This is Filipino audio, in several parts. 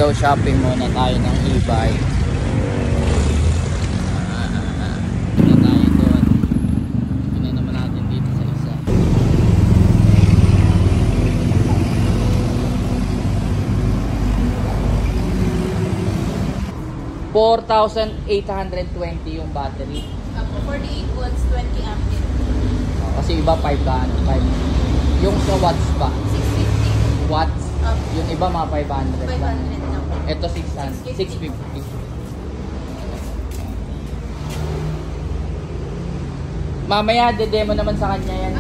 Window shopping muna tayo ng e-bike. Ito tayo doon. Ina naman natin dito sa isa. $4,820 yung battery. 48 volts, 20 ampere. Kasi iba 5. Yung sa watts pa 650. watts. Yung iba mga 500 lang. 500 lang. Ito 650. Mamaya de-demo naman sa kanya yan.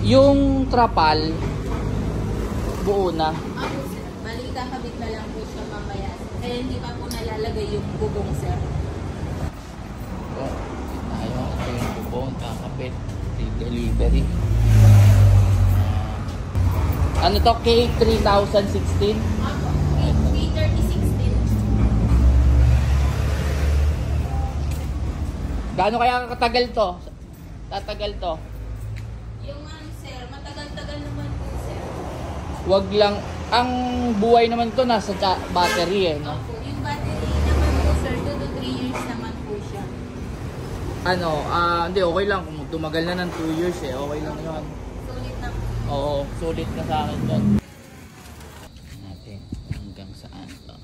Yung trapal buo na. Ako sir, bali kakabit na lang po siya mamaya. Kaya hindi pa po nalalagay yung bubong sir. Tayo, ito yung bubong, kakapit, delivery. Ano to? K3016? Ako, K3016. Gaano kaya katagal to? Tatagal to? Yung ano sir, matagal-tagal naman po sir. Wag lang, ang buhay naman to nasa battery eh, no? Opo, yung battery naman po sir, 2 to 3 years naman po siya. Ano, hindi, okay lang. Kung tumagal na ng 2 years eh, okay lang yun. Sulit na po. Oo, sulit na sa akin yun. Natin hanggang saan to.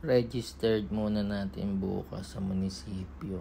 Registered muna natin bukas sa munisipyo.